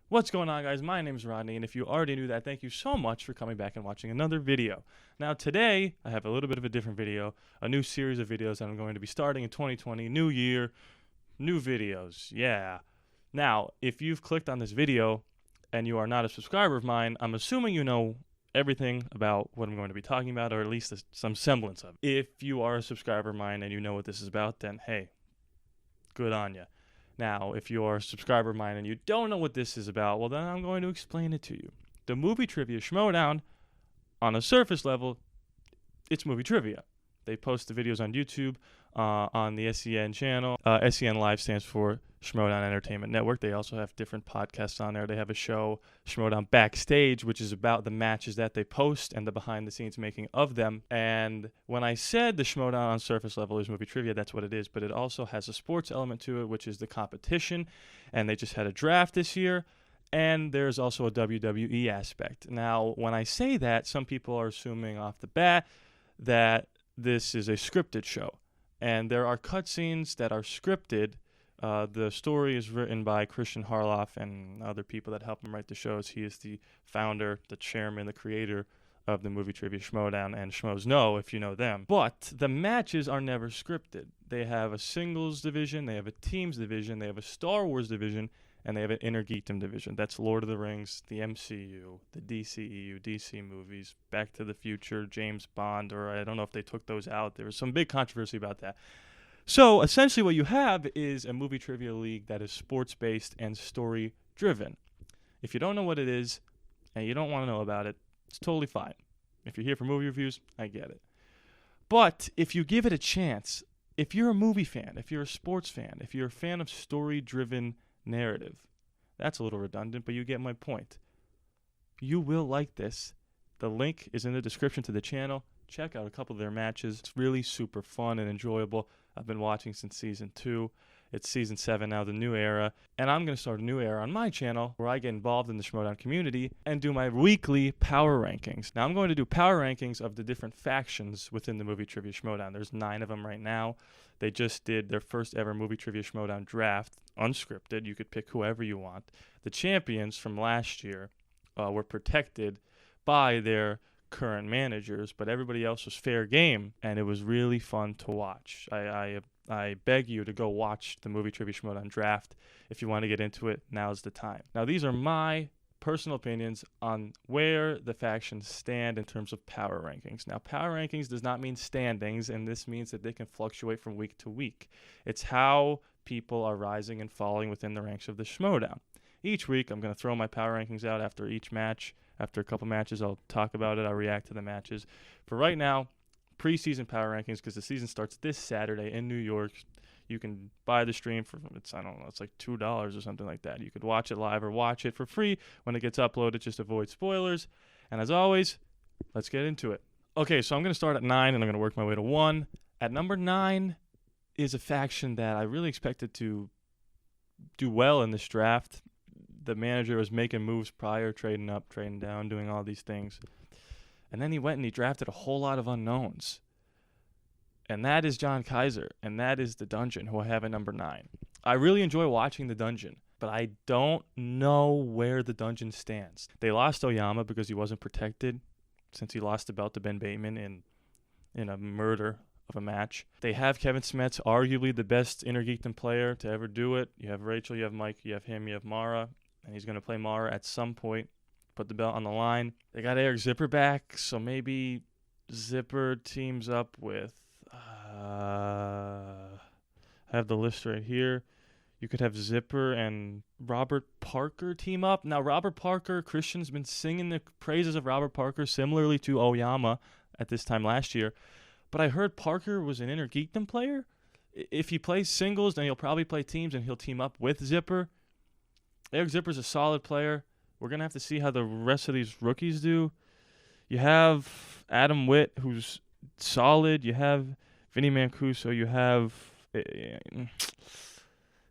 What's going on, guys? My name is Rodney, and if you already knew that, thank you so much for coming back and watching another video. Now, today, I have a little bit of a different video, a new series of videos that I'm going to be starting in 2020, new year, new videos, yeah. Now, if you've clicked on this video and you are not a subscriber of mine, I'm assuming you know everything about what I'm going to be talking about, or at least some semblance of it. If you are a subscriber of mine and you know what this is about, then hey, good on you. Now, if you're a subscriber of mine and you don't know what this is about, well, then I'm going to explain it to you. The movie trivia Schmoedown, on a surface level, it's movie trivia. They post the videos on YouTube, on the SEN channel. SEN Live stands for Schmoedown Entertainment Network. They also have different podcasts on there. They have a show, Schmoedown Backstage, which is about the matches that they post and the behind-the-scenes making of them. And when I said the Schmoedown on surface level is movie trivia, that's what it is. But it also has a sports element to it, which is the competition. And they just had a draft this year. And there's also a WWE aspect. Now, when I say that, some people are assuming off the bat that this is a scripted show. And there are cutscenes that are scripted. The story is written by Christian Harloff and other people that help him write the shows. He is the founder, the chairman, the creator of the movie trivia Schmoedown and Schmoes Know, if you know them. But the matches are never scripted. They have a singles division, they have a teams division, they have a Star Wars division, and they have an Inner Geekdom division. That's Lord of the Rings, the MCU, the DCEU, DC movies, Back to the Future, James Bond, or I don't know if they took those out. There was some big controversy about that. So essentially what you have is a movie trivia league that is sports-based and story-driven. If you don't know what it is and you don't want to know about it, it's totally fine. If you're here for movie reviews, I get it. But if you give it a chance, if you're a movie fan, if you're a sports fan, if you're a fan of story-driven narrative, that's a little redundant, but you get my point. You will like this. The link is in the description to the channel. Check out a couple of their matches. It's really super fun and enjoyable. I've been watching since season 2. It's season 7 now, the new era. And I'm going to start a new era on my channel where I get involved in the Schmoedown community and do my weekly power rankings. Now, I'm going to do power rankings of the different factions within the movie trivia Schmoedown. There's 9 of them right now. They just did their first ever movie trivia Schmoedown draft, unscripted. You could pick whoever you want. The champions from last year were protected by their current managers, but everybody else was fair game, and it was really fun to watch. I beg you to go watch the movie trivia Schmoedown draft. If you want to get into it, now's the time. Now, these are my personal opinions on where the factions stand in terms of power rankings. Now, power rankings does not mean standings, and this means that they can fluctuate from week to week. It's how people are rising and falling within the ranks of the Schmoedown. Each week, I'm going to throw my power rankings out after each match. After a couple matches, I'll talk about it. I'll react to the matches. For right now, preseason power rankings, because the season starts this Saturday in New York. You can buy the stream for, it's like $2 or something like that. You could watch it live or watch it for free when it gets uploaded. Just avoid spoilers. And as always, let's get into it. Okay, so I'm going to start at 9, and I'm going to work my way to 1. At number 9 is a faction that I really expected to do well in this draft. The manager was making moves prior, trading up, trading down, doing all these things. And then he went and he drafted a whole lot of unknowns. And that is John Kaiser, and that is the Dungeon, who I have at number 9. I really enjoy watching the Dungeon, but I don't know where the Dungeon stands. They lost Oyama because he wasn't protected, since he lost the belt to Ben Bateman in a murder of a match. They have Kevin Smets, arguably the best Inner Geekdom player to ever do it. You have Rachel, you have Mike, you have him, you have Mara. And he's going to play Mara at some point, put the belt on the line. They got Eric Zipper back, so maybe Zipper teams up with, I have the list right here. You could have Zipper and Robert Parker team up. Now, Robert Parker, Christian's been singing the praises of Robert Parker, similarly to Oyama at this time last year. But I heard Parker was an Inner Geekdom player. If he plays singles, then he'll probably play teams, and he'll team up with Zipper. Eric Zipper's a solid player. We're going to have to see how the rest of these rookies do. You have Adam Witt, who's solid. You have Vinny Mancuso. You have...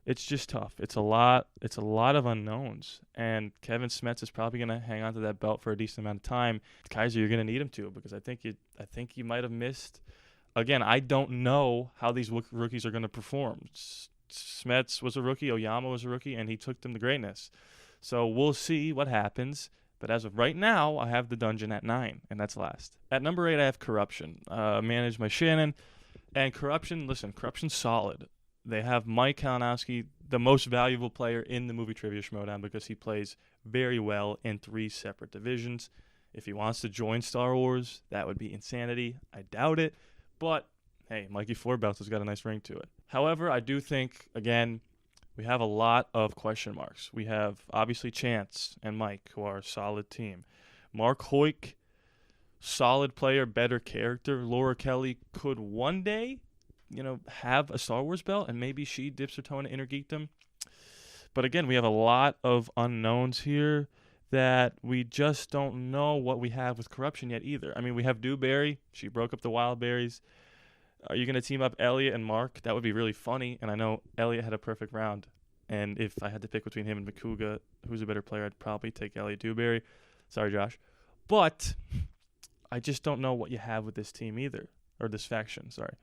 It's just tough. It's a lot of unknowns. And Kevin Smets is probably going to hang on to that belt for a decent amount of time. Kaiser, you're going to need him to, because I think you might have missed... Again, I don't know how these rookies are going to perform. Smets was a rookie, Oyama was a rookie, and he took them to greatness. So we'll see what happens. But as of right now, I have the Dungeon at 9, and that's last. At number 8, I have Corruption. Managed by Shannon. And Corruption, listen, Corruption's solid. They have Mike Kalinowski, the most valuable player in the movie Trivia Schmoedown, because he plays very well in 3 separate divisions. If he wants to join Star Wars, that would be insanity. I doubt it. But, hey, Mikey Four Belts has got a nice ring to it. However, I do think, again, we have a lot of question marks. We have, obviously, Chance and Mike, who are a solid team. Mark Hoyk, solid player, better character. Laura Kelly could one day, have a Star Wars belt, and maybe she dips her toe into Inner Geekdom. But again, we have a lot of unknowns here that we just don't know what we have with Corruption yet either. I mean, we have Dewberry. She broke up the Wildberries. Are you going to team up Elliot and Mark? That would be really funny. And I know Elliot had a perfect round. And if I had to pick between him and Makuga, who's a better player, I'd probably take Elliot Dewberry. Sorry, Josh. But I just don't know what you have with this team either. Or this faction, sorry.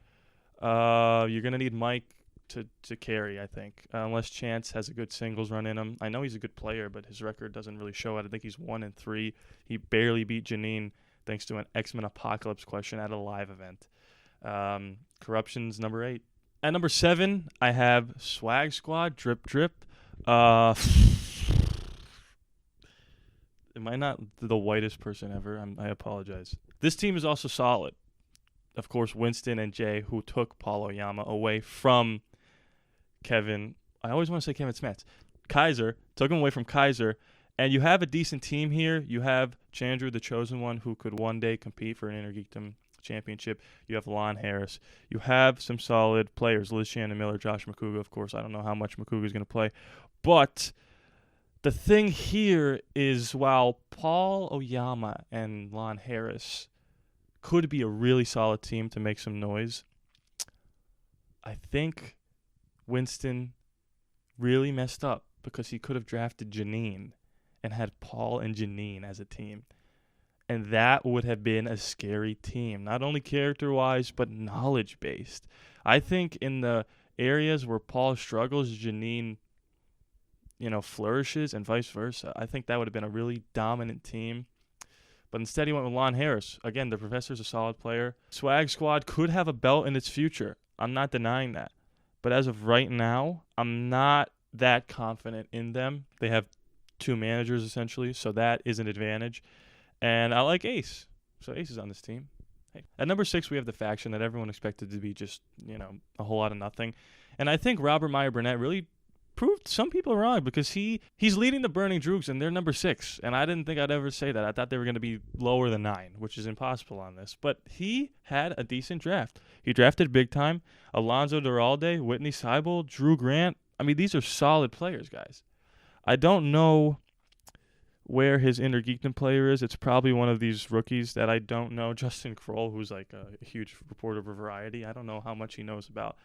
You're going to need Mike to carry, I think. Unless Chance has a good singles run in him. I know he's a good player, but his record doesn't really show it. I think he's 1-3. He barely beat Janine thanks to an X-Men Apocalypse question at a live event. Corruption's number 8. At number 7, I have Swag Squad, Drip Drip. Am I not the whitest person ever? I apologize. This team is also solid. Of course, Winston and Jay, who took Paul Oyama away from Kevin. I always want to say Kevin Smets. Kaiser, took him away from Kaiser. And you have a decent team here. You have Chandru, the Chosen One, who could one day compete for an Inner Geekdom championship. You have Lon Harris. You have some solid players. Liz Shannon Miller, Josh Makuga, of course. I don't know how much Makuga is going to play. But the thing here is, while Paul Oyama and Lon Harris could be a really solid team to make some noise, I think Winston really messed up because he could have drafted Janine and had Paul and Janine as a team. And that would have been a scary team, not only character-wise, but knowledge-based. I think in the areas where Paul struggles, Janine, flourishes, and vice versa. I think that would have been a really dominant team. But instead he went with Lon Harris. Again, the professor's a solid player. Swag Squad could have a belt in its future. I'm not denying that. But as of right now, I'm not that confident in them. They have 2 managers, essentially, so that is an advantage. And I like Ace. So Ace is on this team. Hey. At number 6, we have the faction that everyone expected to be just, a whole lot of nothing. And I think Robert Meyer Burnett really proved some people wrong because he's leading the Burning Droogs and they're number 6. And I didn't think I'd ever say that. I thought they were going to be lower than 9, which is impossible on this. But he had a decent draft. He drafted big time. Alonzo Duralde, Whitney Seibel, Drew Grant. I mean, these are solid players, guys. I don't know where his Inner Geekdom player is. It's probably one of these rookies that I don't know. Justin Kroll, who's like a huge reporter for Variety. I don't know how much he knows about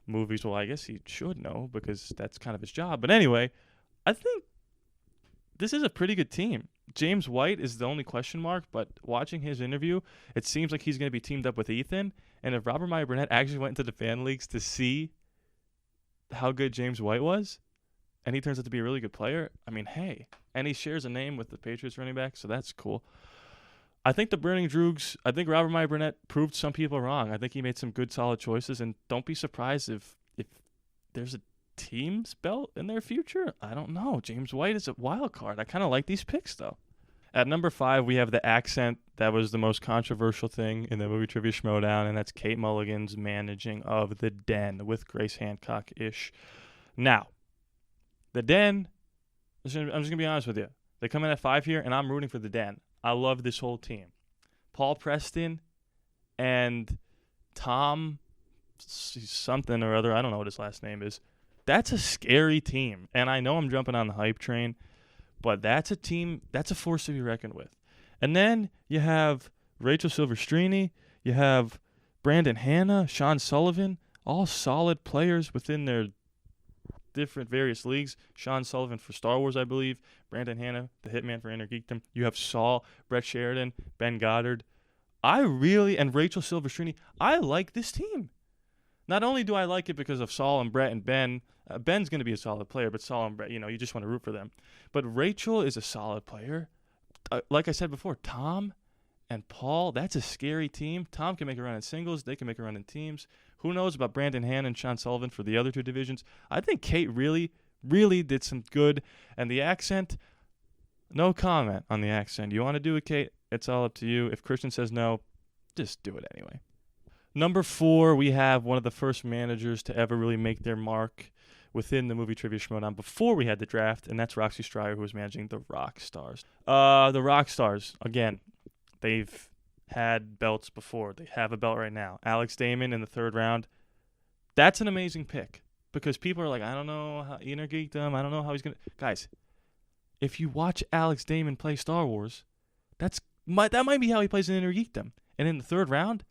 movies. Well, I guess he should know because that's kind of his job. But anyway, I think this is a pretty good team. James White is the only question mark, but watching his interview, it seems like he's going to be teamed up with Ethan. And if Robert Meyer Burnett actually went into the fan leagues to see how good James White was, and he turns out to be a really good player, I mean, hey. And he shares a name with the Patriots running back, so that's cool. I think the Burning Droogs, I think Robert Meyer Burnett proved some people wrong. I think he made some good, solid choices, and don't be surprised if there's a team's belt in their future. I don't know. James White is a wild card. I kind of like these picks, though. At number 5, we have the accent that was the most controversial thing in the movie Trivia Schmoedown, and that's Kate Mulligan's managing of The Den with Grace Hancock-ish. Now, The Den, I'm just going to be honest with you. They come in at 5 here, and I'm rooting for The Den. I love this whole team. Paul Preston and Tom something or other, I don't know what his last name is. That's a scary team. And I know I'm jumping on the hype train, but that's a team, that's a force to be reckoned with. And then you have Rachel Silvestrini, you have Brandon Hanna, Sean Sullivan, all solid players within their different various leagues. Sean Sullivan for Star Wars, I believe. Brandon Hanna, the Hitman for Inner Geekdom. You have Saul, Brett Sheridan, Ben Goddard. And Rachel Silvestrini, I like this team. Not only do I like it because of Saul and Brett and Ben, Ben's going to be a solid player, but you just want to root for them. But Rachel is a solid player. Like I said before, Tom and Paul, that's a scary team. Tom can make a run in singles. They can make a run in teams. Who knows about Brandon Hanna and Sean Sullivan for the other two divisions? I think Kate really, really did some good. And the accent, no comment on the accent. You want to do it, Kate? It's all up to you. If Christian says no, just do it anyway. Number 4, we have one of the first managers to ever really make their mark within the movie Trivia Schmoedown before we had the draft, and that's Roxy Stryer, who was managing the Rock Stars. The Rock Stars, again, they've had belts before. They have a belt right now. Alex Damon in the 3rd round. That's an amazing pick because people are like, I don't know how Inner Geekdom. I don't know how he's going to. Guys, if you watch Alex Damon play Star Wars, that might be how he plays in Inner Geekdom. And in the 3rd round,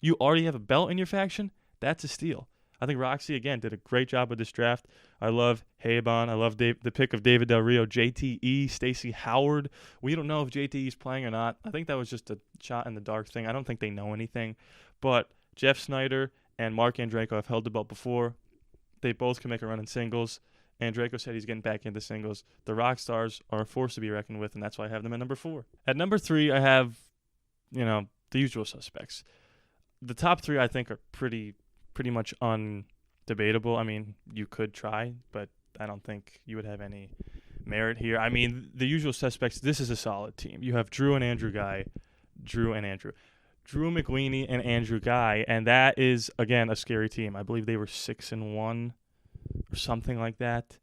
you already have a belt in your faction. That's a steal. I think Roxy, again, did a great job with this draft. I love Habon. I love the pick of David Del Rio, JTE, Stacey Howard. We don't know if JTE is playing or not. I think that was just a shot in the dark thing. I don't think they know anything. But Jeff Snyder and Mark Andreyko have held the belt before. They both can make a run in singles. Andreyko said he's getting back into singles. The Rock Stars are a force to be reckoned with, and that's why I have them at number 4. At number 3, I have, the usual suspects. The top 3, I think, are pretty much undebatable. I mean, you could try, but I don't think you would have any merit here. I mean, the usual suspects, this is a solid team. You have Drew McWeeny and Andrew Guy, and that is, again, a scary team. I believe they were 6-1 or something like that.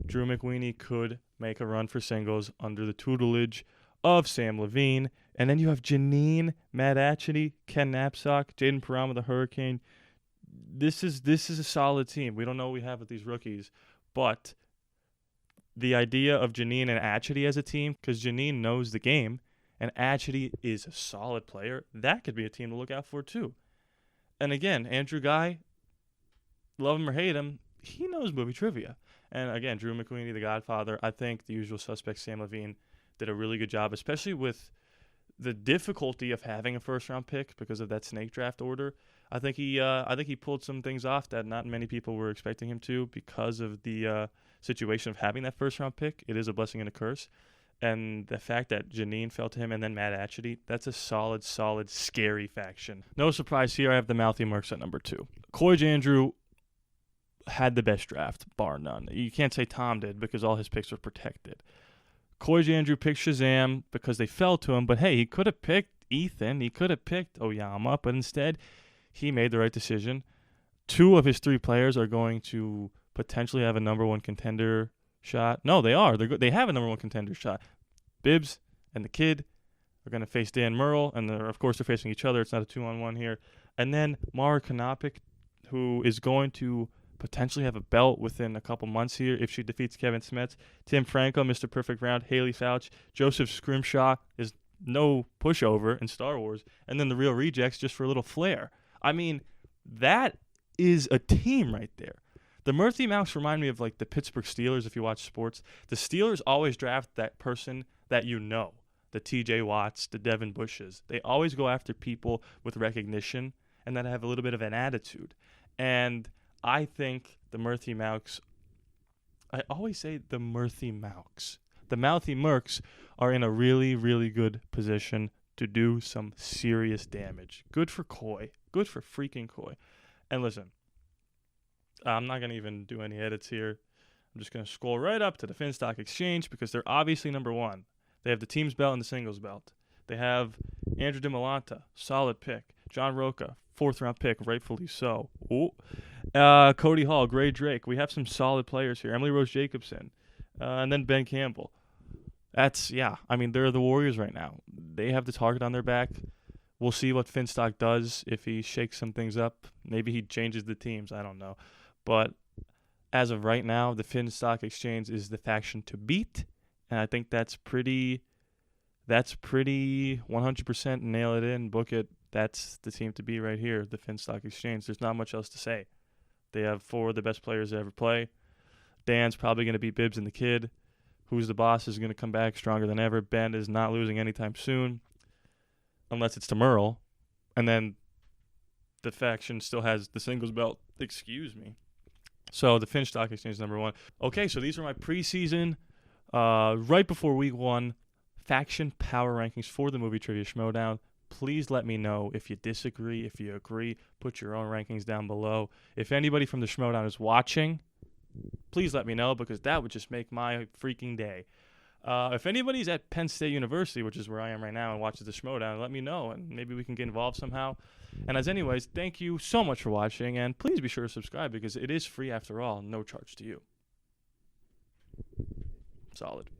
Drew McWeeny could make a run for singles under the tutelage of Sam Levine. And then you have Janine, Matt Atchity, Ken Knapsack, Jaden Parama, the Hurricane. This is a solid team. We don't know what we have with these rookies, but the idea of Janine and Atchity as a team, because Janine knows the game, and Atchity is a solid player, that could be a team to look out for too. And again, Andrew Guy, love him or hate him, he knows movie trivia. And again, Drew McWeeny, the Godfather, I think the usual suspect, Sam Levine, did a really good job, especially with the difficulty of having a first-round pick because of that snake draft order. I think he pulled some things off that not many people were expecting him to because of the situation of having that first-round pick. It is a blessing and a curse. And the fact that Janine fell to him and then Matt Atchity, that's a solid, scary faction. No surprise here, I have the Mouthy Mercs at number 2. Coy Andrew had the best draft, bar none. You can't say Tom did because all his picks were protected. Coy Andrew picked Shazam because they fell to him, but hey, he could have picked Ethan. He could have picked Oyama, but instead he made the right decision. 2 of his 3 players are going to potentially have a number 1 contender shot. No, they are. They have a number 1 contender shot. Bibbs and the kid are going to face Dan Murrell, and of course they're facing each other. It's not a 2-on-1 here. And then Mara Konopik, who is going to potentially have a belt within a couple months here if she defeats Kevin Smets. Tim Franco, Mr. Perfect Round, Haley Fouch, Joseph Scrimshaw is no pushover in Star Wars, and then the Real Rejects just for a little flair. I mean, that is a team right there. The Murphy Mouse remind me of like the Pittsburgh Steelers if you watch sports. The Steelers always draft that person that you know, the TJ Watts, the Devin Bushes. They always go after people with recognition and that have a little bit of an attitude. And I think the Murphy Mouse, I always say the Murphy Mouse. The Mouthy Mercs are in a really, really good position to do some serious damage. Good for Coy. Good for freaking Coy. And listen, I'm not going to even do any edits here. I'm just going to scroll right up to the Finstock Exchange because they're obviously number 1. They have the team's belt and the singles belt. They have Andrew DiMolanta, solid pick. John Roca, 4th-round pick, rightfully so. Ooh. Cody Hall, Gray Drake. We have some solid players here. Emily Rose Jacobson. And then Ben Campbell. They're the Warriors right now. They have the target on their back. We'll see what Finstock does if he shakes some things up. Maybe he changes the teams. I don't know. But as of right now, the Finstock Exchange is the faction to beat. And I think that's pretty 100% nail it in, book it. That's the team to be right here, the Finstock Exchange. There's not much else to say. They have 4 of the best players to ever play. Dan's probably going to beat Bibbs and the kid. Who's the boss is going to come back stronger than ever. Ben is not losing anytime soon, unless it's to Merle. And then the faction still has the singles belt. Excuse me. So the Finch Stock Exchange is number 1. Okay, so these are my preseason, right before week 1, faction power rankings for the movie trivia Schmoedown. Please let me know if you disagree, if you agree. Put your own rankings down below. If anybody from the Schmoedown is watching, please let me know, because that would just make my freaking day. If anybody's at Penn State University, which is where I am right now, and watches the Schmoedown, let me know, and maybe we can get involved somehow. And as anyways, thank you so much for watching, and please be sure to subscribe, because it is free after all, no charge to you. Solid.